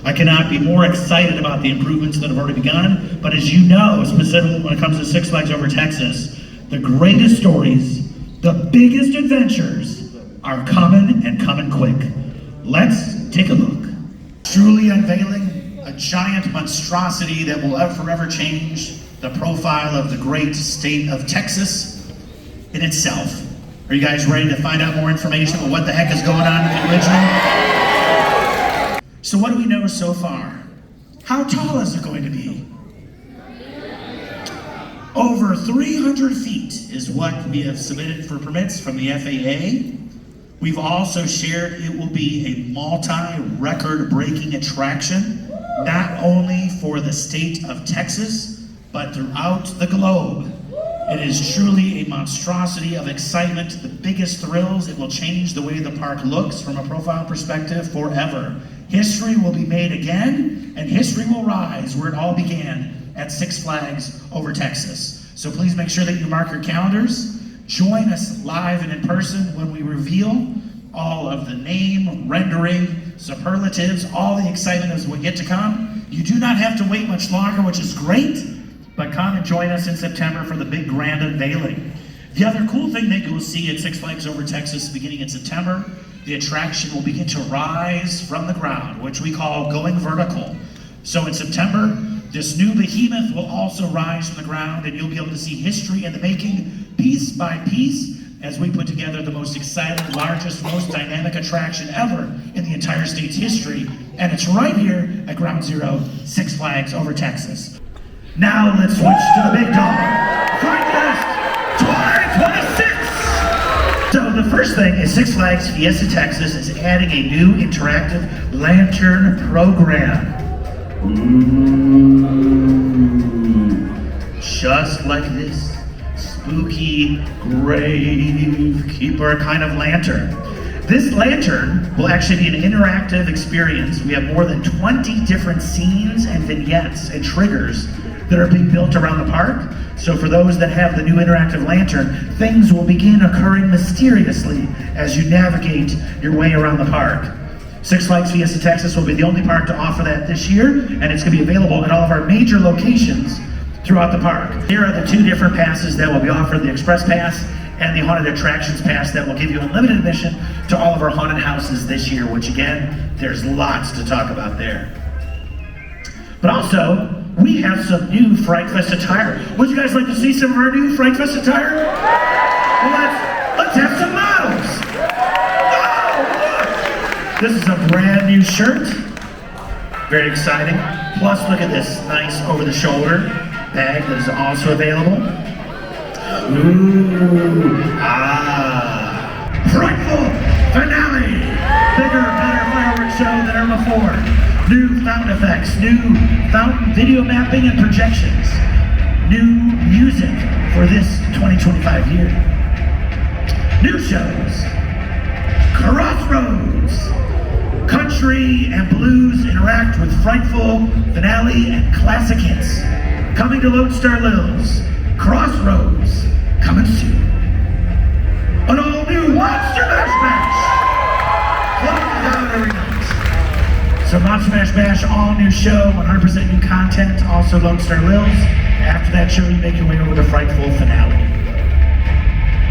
I cannot be more excited about the improvements that have already begun, but as you know, specifically when it comes to Six Flags Over Texas, the greatest stories, the biggest adventures are coming and coming quick. Let's take a look. Truly unveiling a giant monstrosity that will forever change the profile of the great state of Texas in itself. Are you guys ready to find out more information about what the heck is going on in the original? So what do we know so far? How tall is it going to be? Over 300 feet is what we have submitted for permits from the FAA. We've also shared it will be a multi-record breaking attraction, not only for the state of Texas, but throughout the globe. It is truly a monstrosity of excitement, the biggest thrills. It will change the way the park looks from a profile perspective forever. History will be made again, and history will rise where it all began at Six Flags Over Texas. So please make sure that you mark your calendars. Join us live and in person when we reveal all of the name, rendering, superlatives, all the excitement as we get to come. You do not have to wait much longer, which is great. But come and join us in September for the big grand unveiling. The other cool thing that you'll see at Six Flags Over Texas beginning in September, the attraction will begin to rise from the ground, which we call going vertical. So in September, this new behemoth will also rise from the ground, and you'll be able to see history in the making, piece by piece, as we put together the most exciting, largest, most dynamic attraction ever in the entire state's history. And it's right here at Ground Zero, Six Flags Over Texas. Now let's switch to the big dog, Fright Fest 2026! So the first thing is Six Flags Fiesta Texas is adding a new interactive lantern program. Ooh, just like this spooky gravekeeper kind of lantern. This lantern will actually be an interactive experience. We have more than 20 different scenes and vignettes and triggers that are being built around the park. So for those that have the new interactive lantern, things will begin occurring mysteriously as you navigate your way around the park. Six Flags Fiesta Texas will be the only park to offer that this year, and it's going to be available at all of our major locations throughout the park. Here are the two different passes that will be offered, the Express Pass and the Haunted Attractions Pass that will give you unlimited admission to all of our haunted houses this year, which again, there's lots to talk about there. But also, we have some new Fright Fest attire. Would you guys like to see some of our new Fright Fest attire? Well, let's have some models. Oh, look! This is a brand new shirt. Very exciting. Plus, look at this nice over-the-shoulder bag that is also available. Ooh, frightful finale! Bigger, better fireworks show than ever before. New sound effects, new fountain video mapping and projections, new music for this 2025 year. New shows, Crossroads, country and blues interact with frightful finale and classic hits. Coming to Lone Star Lil's, Crossroads, coming soon. An all-new Monster Mash Bash! Closing down every night. So Monster Mash Bash, all new show, 100% new content, also Lone Star Lil's. After that show, you make your way over to Frightful Finale.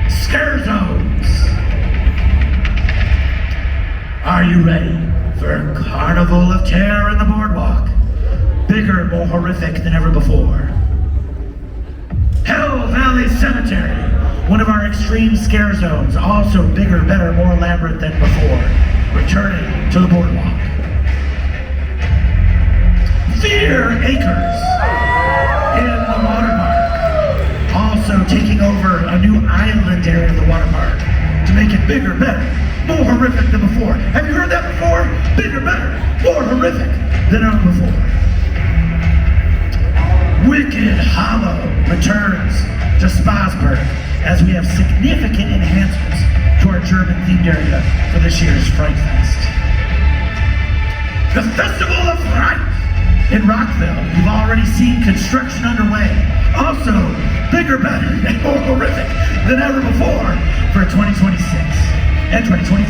Scare Zones! Are you ready for a carnival of terror in the boardwalk? Bigger and more horrific than ever before. Hell Valley Cemetery, one of our extreme scare zones, also bigger, better, more elaborate than before, returning to the boardwalk. Fear Acres in the water park, also taking over a new island area of the water park to make it bigger, better, more horrific than before. Have you heard that before? Bigger, better, more horrific than ever before. Wicked Hollow returns to Spassburg as we have significant enhancements to our German-themed area for this year's Fright Fest. The Festival of Fright in Rockville. You've already seen construction underway. Also, bigger, better, and more horrific than ever before for 2026 and 2025.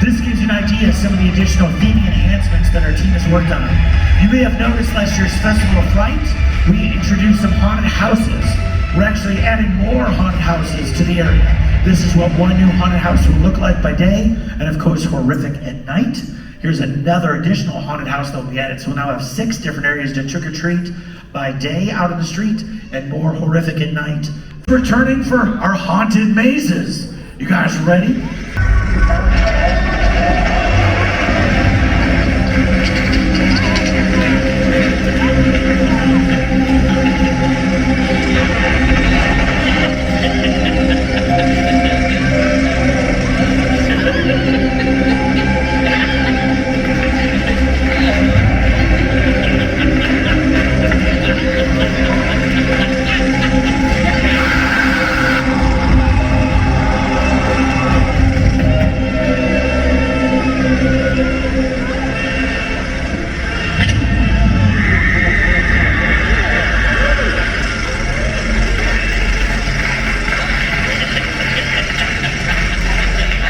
This gives you an idea of some of the additional theming enhancements that our team has worked on. You may have noticed last year's Festival of Fright, we introduced some haunted houses. We're actually adding more haunted houses to the area. This is what one new haunted house will look like by day, and of course horrific at night. Here's another additional haunted house that will be added. So we'll now have 6 different areas to trick or treat by day out on the street, and more horrific at night. Returning for our haunted mazes. You guys ready?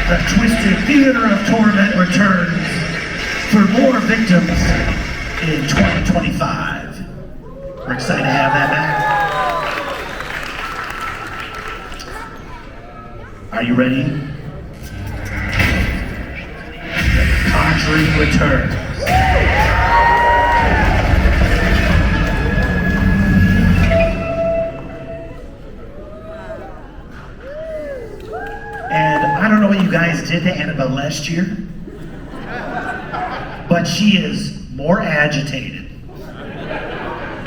The Twisted Theater of Torment returns for more victims in 2025. We're excited to have that back. Are you ready? The Conjuring returns. I don't know what you guys did to Annabelle last year, but she is more agitated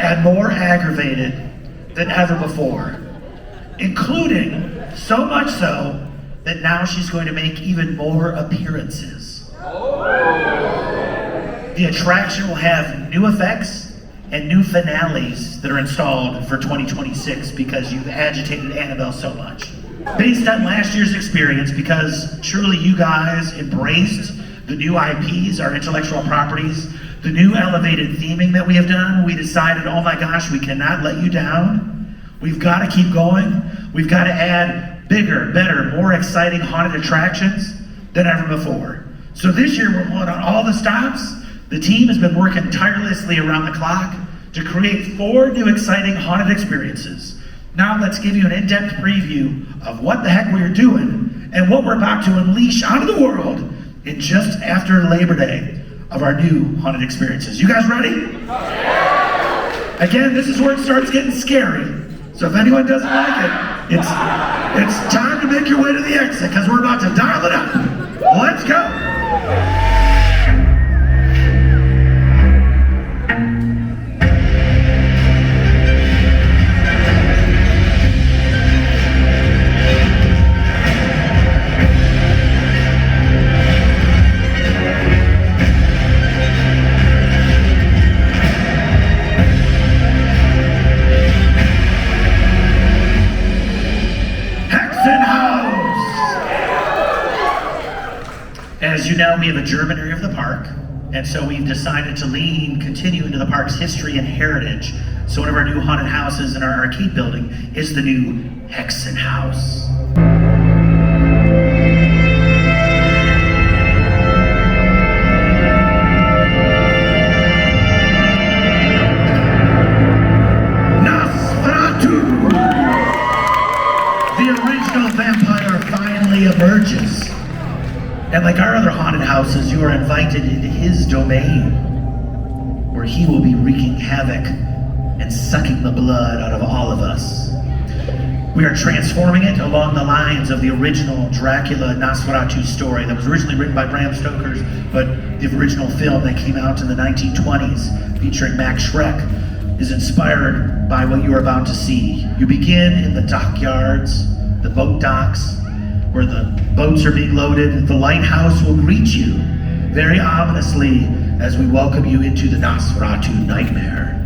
and more aggravated than ever before, including so much so that now she's going to make even more appearances. The attraction will have new effects and new finales that are installed for 2026 because you've agitated Annabelle so much. Based on last year's experience, because truly you guys embraced the new IPs, our intellectual properties, the new elevated theming that we have done, we decided, oh my gosh, we cannot let you down. We've got to keep going. We've got to add bigger, better, more exciting haunted attractions than ever before. So this year we're going on all the stops. The team has been working tirelessly around the clock to create 4 new exciting haunted experiences. Now let's give you an in-depth preview of what the heck we're doing and what we're about to unleash onto the world in just after Labor Day of our new haunted experiences. You guys ready? Again, this is where it starts getting scary. So if anyone doesn't like it, it's time to make your way to the exit because we're about to dial it up. Let's go. As you know, we have a German area of the park, and so we've decided to continue into the park's history and heritage. So one of our new haunted houses in our arcade building is the new Hexenhaus. Nosferatu! The original vampire finally emerges. And like our other haunted houses, you are invited into his domain, where he will be wreaking havoc and sucking the blood out of all of us. We are transforming it along the lines of the original Dracula Nosferatu story that was originally written by Bram Stoker, but the original film that came out in the 1920s, featuring Max Schreck, is inspired by what you are about to see. You begin in the dockyards, the boat docks, where the boats are being loaded. The lighthouse will greet you very ominously as we welcome you into the Nosferatu nightmare.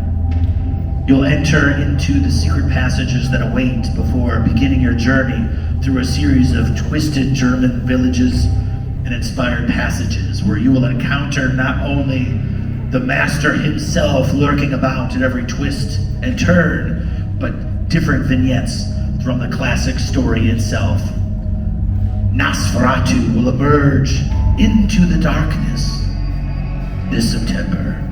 You'll enter into the secret passages that await before beginning your journey through a series of twisted German villages and inspired passages where you will encounter not only the master himself lurking about at every twist and turn, but different vignettes from the classic story itself. Nosferatu will emerge Into the Darkness this September.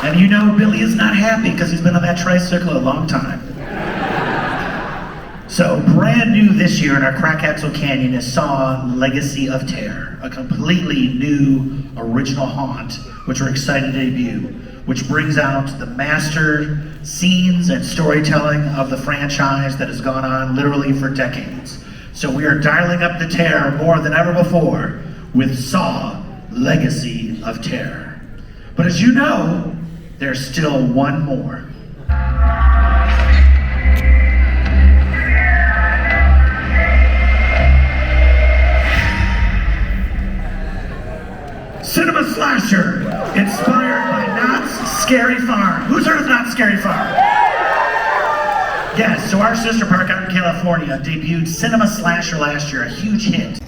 And you know Billy is not happy because he's been on that tricycle a long time. So brand new this year in our Crack Axle Canyon is Saw Legacy of Terror, a completely new original haunt, which we're excited to debut, which brings out the master scenes and storytelling of the franchise that has gone on literally for decades. So we are dialing up the terror more than ever before with Saw Legacy of Terror. But as you know, there's still one more. Cinema slasher, inspired by Knott's Scary Farm. Who's heard of Knott's Scary Farm? Yes, so our sister park out in California debuted Cinema Slasher last year, a huge hit.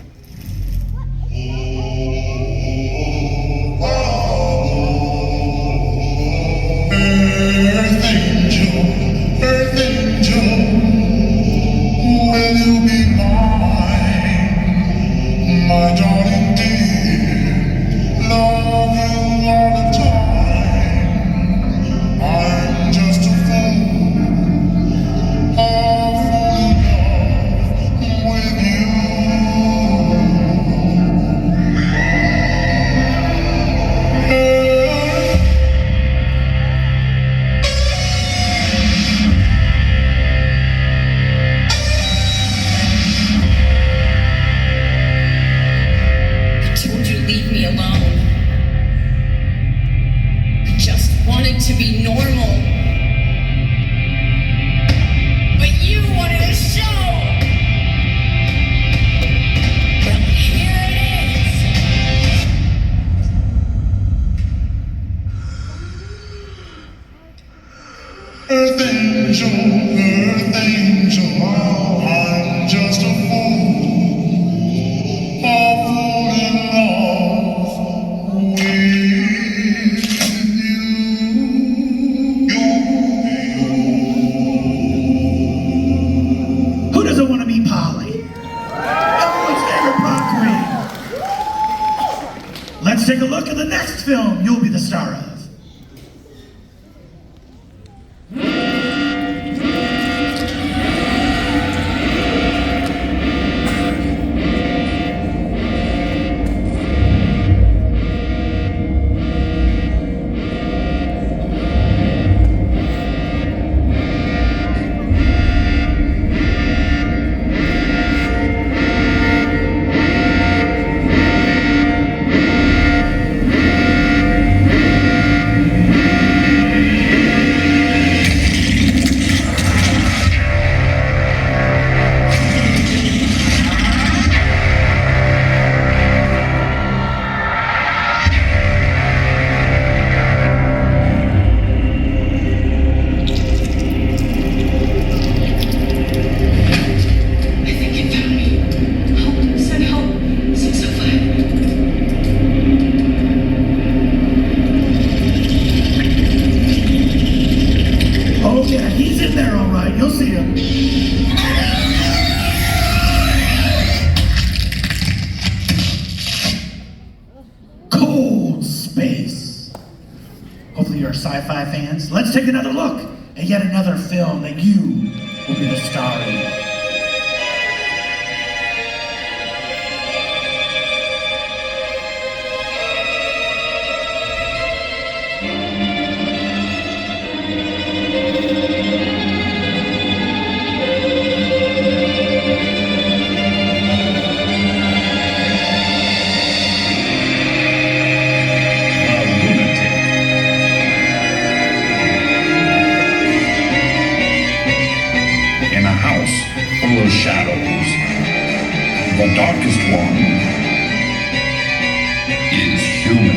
Earth angel, will you be mine, my darling dear, love you all the time. I'm just a fool, in love with you. Leave me alone. I just wanted to be normal. But you wanted a show. Well, here it is. Earth angel, I'm just a fool. Who doesn't want to meet Polly? Everyone's favorite prom queen. Let's take a look at the next film you'll be the star of. You'll see him. Cold Space. Hopefully you're sci-fi fans. Let's take another look at yet another film that you will be the star in. Full of shadows. The darkest one is human.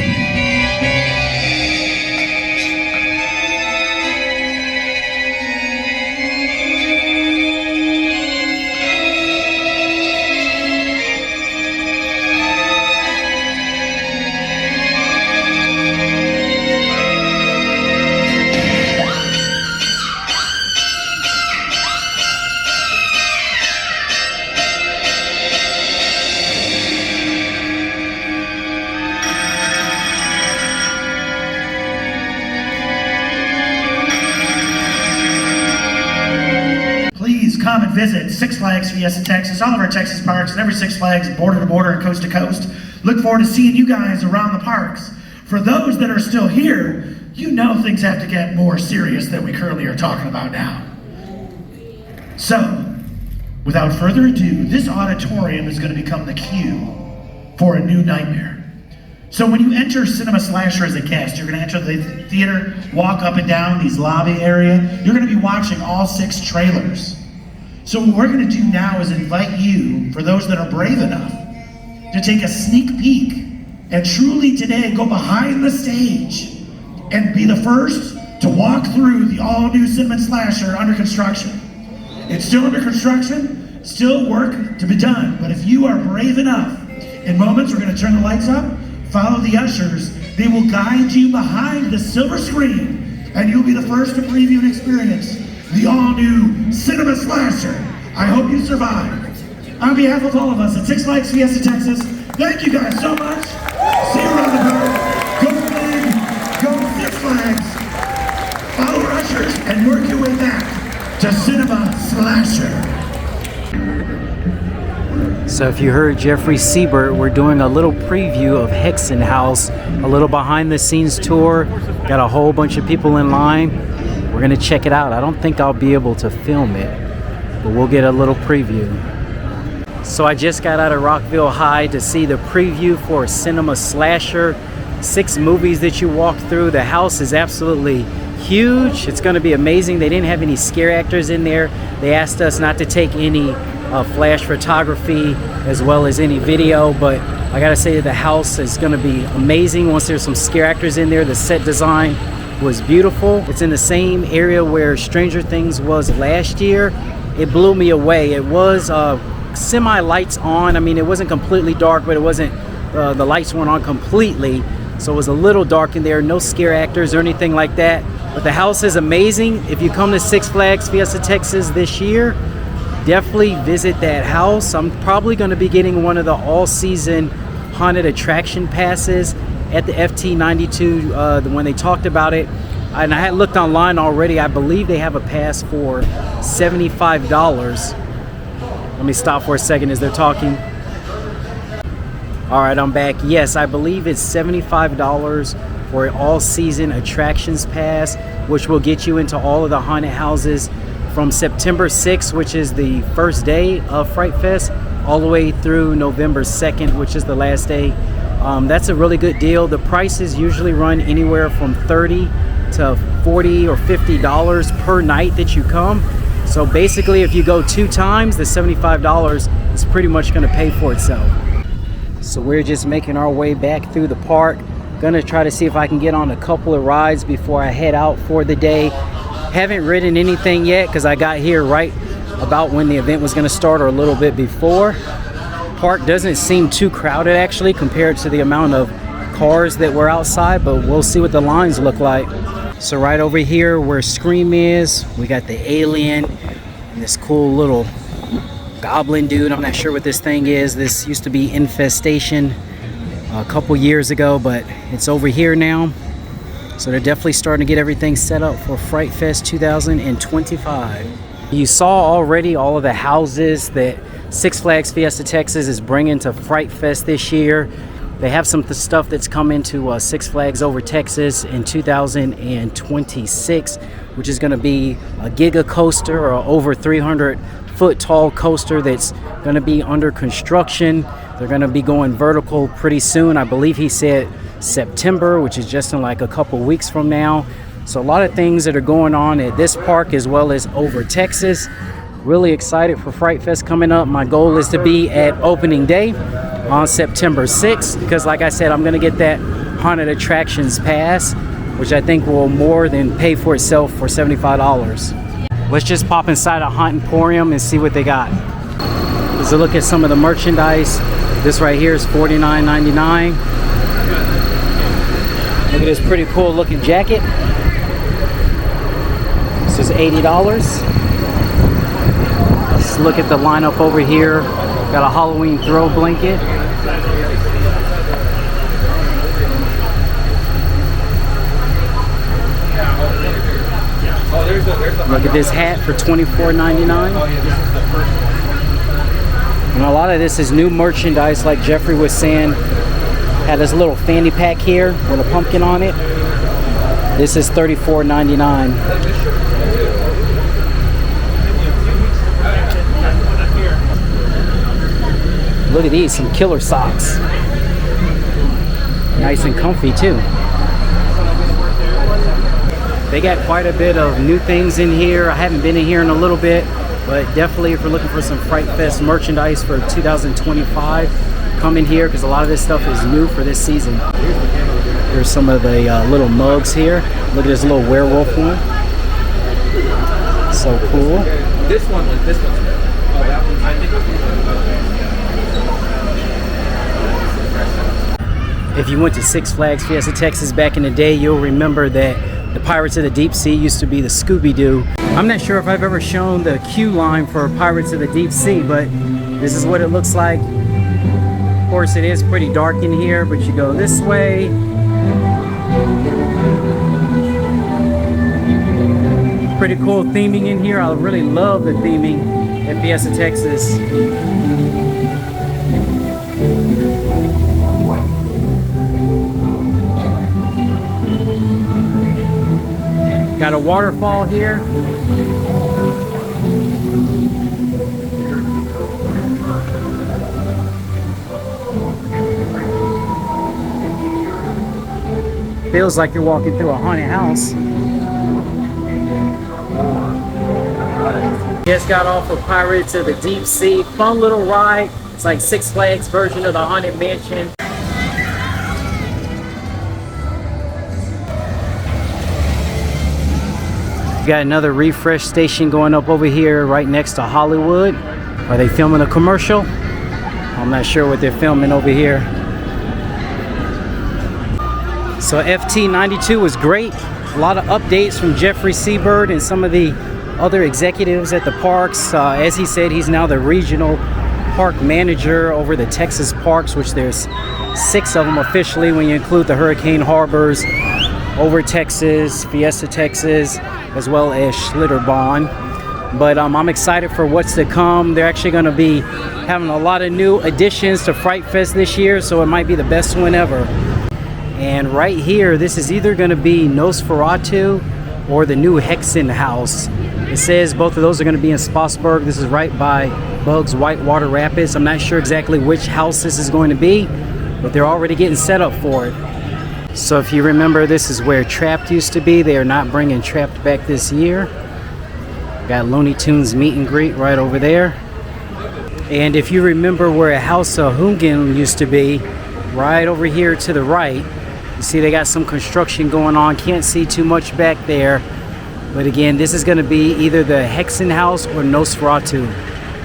Six Flags Fiesta Texas, all of our Texas parks, and every Six Flags border to border and coast to coast. Look forward to seeing you guys around the parks. For those that are still here, you know things have to get more serious than we currently are talking about now. So, without further ado, this auditorium is going to become the cue for a new nightmare. So when you enter Cinema Slasher as a guest, you're going to enter the theater, walk up and down these lobby area. You're going to be watching all 6 trailers. So what we're going to do now is invite you, for those that are brave enough, to take a sneak peek and truly today go behind the stage and be the first to walk through the all-new Cinema Slasher under construction. It's still under construction, still work to be done, but if you are brave enough, in moments we're going to turn the lights up, follow the ushers, they will guide you behind the silver screen, and you'll be the first to preview and experience the all-new Cinema Slasher. I hope you survive. On behalf of all of us at Six Flags Fiesta Texas, thank you guys so much. See you around the park. Go big, go Six Flags. Follow our ushers and work your way back to Cinema Slasher. So if you heard Jeffrey Siebert, we're doing a little preview of Hexen House, a little behind the scenes tour. Got a whole bunch of people in line. We're gonna check it out. I don't think I'll be able to film it, but we'll get a little preview. So I just got out of Rockville High to see the preview for Cinema Slasher. 6 movies that you walk through. The house is absolutely huge. It's gonna be amazing. They didn't have any scare actors in there. They asked us not to take any flash photography as well as any video, but I gotta say that the house is gonna be amazing once there's some scare actors in there. The set design was beautiful. It's in the same area where Stranger Things was last year. It blew me away. It was semi lights on. I mean, it wasn't completely dark, but it wasn't the lights weren't on completely, so it was a little dark in there. No scare actors or anything like that, but the house is amazing. If you come to Six Flags Fiesta Texas this year, definitely visit that house. I'm probably going to be getting one of the all-season haunted attraction passes at the FT92 when they talked about it. And I had looked online already. I believe they have a pass for $75. Let me stop for a second as they're talking. All right, I'm back. Yes, I believe it's $75 for an all-season attractions pass, which will get you into all of the haunted houses from September 6th, which is the first day of Fright Fest, all the way through November 2nd, which is the last day. That's a really good deal. The prices usually run anywhere from $30 to $40 or $50 per night that you come. So basically, if you go 2 times, the $75 is pretty much going to pay for itself. So we're just making our way back through the park. Gonna try to see if I can get on a couple of rides before I head out for the day. Haven't ridden anything yet because I got here right about when the event was going to start or a little bit before. Park doesn't seem too crowded actually compared to the amount of cars that were outside, but we'll see what the lines look like. So right over here where Scream is, we got the alien and this cool little goblin dude. I'm not sure what this thing is. This used to be Infestation a couple years ago, but it's over here now. So they're definitely starting to get everything set up for Fright Fest 2025. You saw already all of the houses that Six Flags Fiesta Texas is bringing to Fright Fest this year. They have some stuff that's coming to Six Flags over Texas in 2026, which is going to be a giga coaster, or over 300-foot tall coaster that's going to be under construction. They're going to be going vertical pretty soon. I believe he said September, which is just in like a couple weeks from now. So a lot of things that are going on at this park as well as over Texas. Really excited for Fright Fest coming up. My goal is to be at opening day on September 6th because like I said, I'm going to get that haunted attractions pass, which I think will more than pay for itself for $75. Let's just pop inside a Haunt Emporium and see what they got. Let's look at some of the merchandise. This right here is $49.99. Look at this pretty cool looking jacket. This is $80. Let's look at the lineup over here. Got a Halloween throw blanket. Look at this hat for $24.99. a lot of this is new merchandise, like Jeffrey was saying. Had this little fanny pack here with a pumpkin on it. This is $34.99. Look at these, some killer socks. Nice and comfy too. They got quite a bit of new things in here. I haven't been in here in a little bit, but definitely if we're looking for some Fright Fest merchandise for 2025, come in here because a lot of this stuff is new for this season. Here's some of the little mugs here. Look at this little werewolf one. So cool. This one's good. Oh, that one's, I think. If you went to Six Flags Fiesta Texas back in the day, you'll remember that the Pirates of the Deep Sea used to be the Scooby-Doo. I'm not sure if I've ever shown the queue line for Pirates of the Deep Sea, but this is what it looks like. Of course, it is pretty dark in here, but you go this way. Pretty cool theming in here. I really love the theming at Fiesta Texas. Got a waterfall here. Feels like you're walking through a haunted house. Just got off of Pirates of the Deep Sea. Fun little ride. It's like Six Flags version of the Haunted Mansion. Got another refresh station going up over here right next to Hollywood. Are they filming a commercial? I'm not sure what they're filming over here. So FT92 was great. A lot of updates from Jeffrey Siebert and some of the other executives at the parks. As he said, he's now the regional park manager over the Texas parks, which there's 6 of them officially when you include the Hurricane Harbors, over Texas, Fiesta Texas, as well as Schlitterbahn. But I'm excited for what's to come. They're actually going to be having a lot of new additions to Fright Fest this year, so it might be the best one ever. And right here, this is either going to be Nosferatu or the new Hexen House. It says both of those are going to be in Spotsburg. This is right by Bugs Whitewater Rapids. I'm not sure exactly which house this is going to be, but they're already getting set up for it. So if you remember, this is where Trapped used to be. They are not bringing Trapped back this year. Got Looney Tunes meet and greet right over there. And if you remember where a House of Hungen used to be, right over here to the right, you see they got some construction going on. Can't see too much back there. But again, this is going to be either the Hexen House or Nosferatu.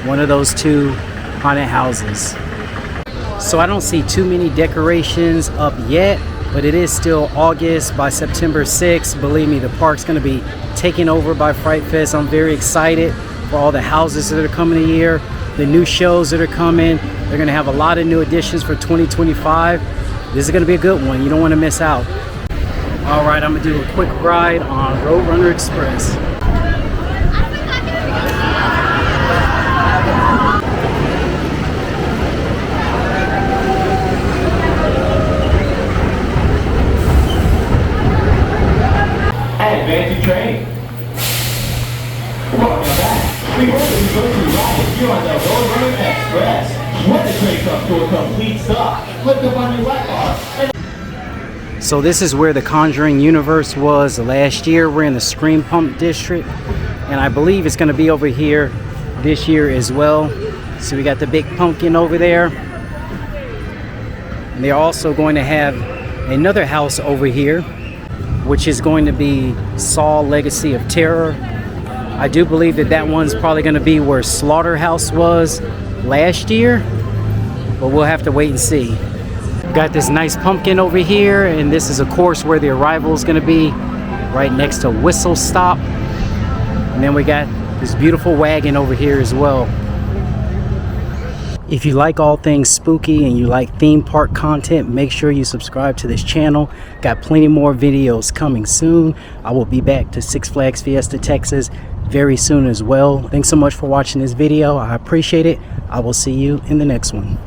One of those two haunted houses. So I don't see too many decorations up yet, but it is still August. By September 6th, believe me, the park's going to be taken over by Fright Fest. I'm very excited for all the houses that are coming a year, the new shows that are coming. They're going to have a lot of new additions for 2025. This is going to be a good one. You don't want to miss out. All right, I'm going to do a quick ride on Roadrunner Express. Advancing train. Welcome back. We hope that you go to ride here on the Roadrunner Express. When the train comes to a complete stop, flip up on your right arm. So this is where the Conjuring universe was last year. We're in the Scream Pump district, and I believe it's going to be over here this year as well. So we got the big pumpkin over there, and they're also going to have another house over here, which is going to be Saw Legacy of Terror. I do believe that that one's probably going to be where Slaughterhouse was last year, but we'll have to wait and see. Got this nice pumpkin over here, and this is of course where the arrival is going to be, right next to Whistle Stop. And then we got this beautiful wagon over here as well. If you like all things spooky and you like theme park content, make sure you subscribe to this channel. Got plenty more videos coming soon. I will be back to Six Flags Fiesta Texas very soon as well. Thanks so much for watching this video. I appreciate it. I will see you in the next one.